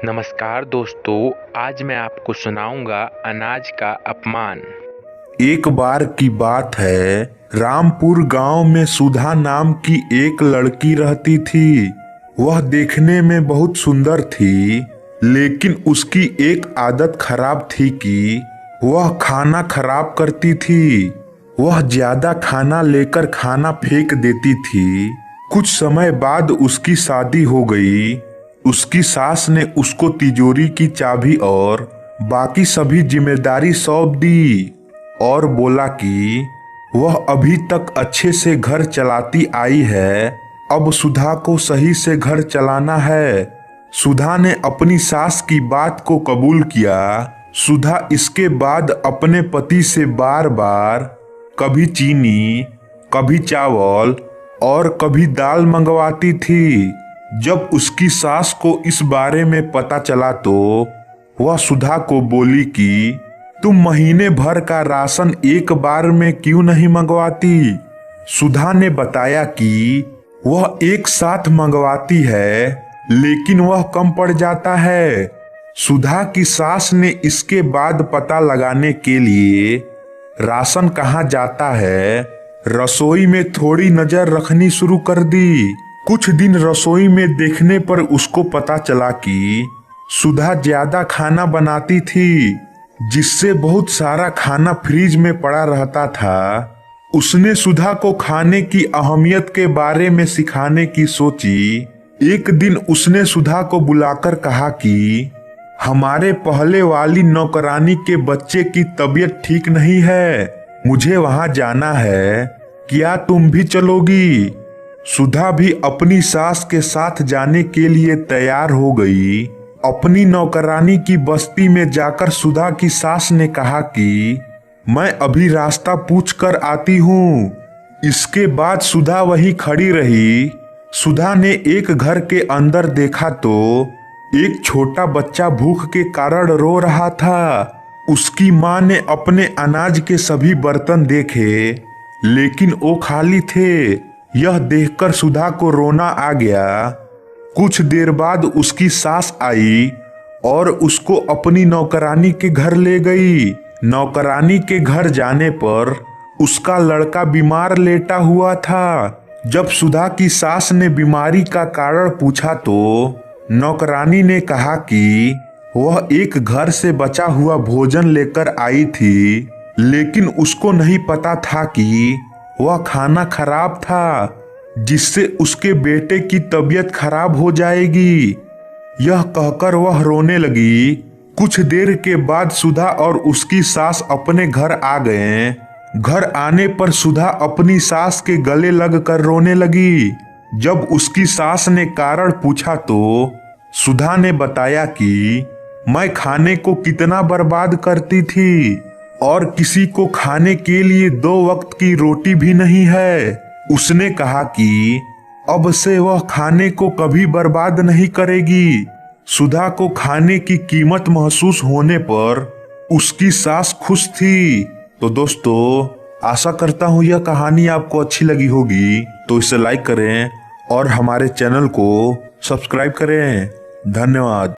नमस्कार दोस्तों, आज मैं आपको सुनाऊंगा अनाज का अपमान। एक बार की बात है, रामपुर गांव में सुधा नाम की एक लड़की रहती थी। वह देखने में बहुत सुंदर थी, लेकिन उसकी एक आदत खराब थी कि वह खाना खराब करती थी। वह ज्यादा खाना लेकर खाना फेंक देती थी। कुछ समय बाद उसकी शादी हो गई। उसकी सास ने उसको तिजोरी की चाबी और बाकी सभी जिम्मेदारी सौंप दी और बोला कि वह अभी तक अच्छे से घर चलाती आई है, अब सुधा को सही से घर चलाना है। सुधा ने अपनी सास की बात को कबूल किया। सुधा इसके बाद अपने पति से बार बार कभी चीनी, कभी चावल और कभी दाल मंगवाती थी। जब उसकी सास को इस बारे में पता चला तो वह सुधा को बोली कि तुम महीने भर का राशन एक बार में क्यों नहीं मंगवाती। सुधा ने बताया कि वह एक साथ मंगवाती है, लेकिन वह कम पड़ जाता है। सुधा की सास ने इसके बाद पता लगाने के लिए राशन कहाँ जाता है, रसोई में थोड़ी नजर रखनी शुरू कर दी। कुछ दिन रसोई में देखने पर उसको पता चला कि सुधा ज्यादा खाना बनाती थी, जिससे बहुत सारा खाना फ्रिज में पड़ा रहता था। उसने सुधा को खाने की अहमियत के बारे में सिखाने की सोची। एक दिन उसने सुधा को बुलाकर कहा कि हमारे पहले वाली नौकरानी के बच्चे की तबीयत ठीक नहीं है, मुझे वहां जाना है, क्या तुम भी चलोगी। सुधा भी अपनी सास के साथ जाने के लिए तैयार हो गई। अपनी नौकरानी की बस्ती में जाकर सुधा की सास ने कहा कि मैं अभी रास्ता पूछ कर आती हूँ। इसके बाद सुधा वहीं खड़ी रही। सुधा ने एक घर के अंदर देखा तो एक छोटा बच्चा भूख के कारण रो रहा था। उसकी माँ ने अपने अनाज के सभी बर्तन देखे, लेकिन वो खाली थे। यह देखकर सुधा को रोना आ गया। कुछ देर बाद उसकी सास आई और उसको अपनी नौकरानी के घर ले गई। नौकरानी के घर जाने पर उसका लड़का बीमार लेटा हुआ था। जब सुधा की सास ने बीमारी का कारण पूछा तो नौकरानी ने कहा कि वह एक घर से बचा हुआ भोजन लेकर आई थी, लेकिन उसको नहीं पता था कि वह खाना खराब था, जिससे उसके बेटे की तबीयत खराब हो जाएगी। यह कहकर वह रोने लगी। कुछ देर के बाद सुधा और उसकी सास अपने घर आ गए। घर आने पर सुधा अपनी सास के गले लगकर रोने लगी। जब उसकी सास ने कारण पूछा तो सुधा ने बताया कि मैं खाने को कितना बर्बाद करती थी और किसी को खाने के लिए 2 वक्त की रोटी भी नहीं है। उसने कहा कि अब से वह खाने को कभी बर्बाद नहीं करेगी। सुधा को खाने की कीमत महसूस होने पर उसकी सास खुश थी। तो दोस्तों, आशा करता हूँ यह कहानी आपको अच्छी लगी होगी, तो इसे लाइक करें और हमारे चैनल को सब्सक्राइब करें। धन्यवाद।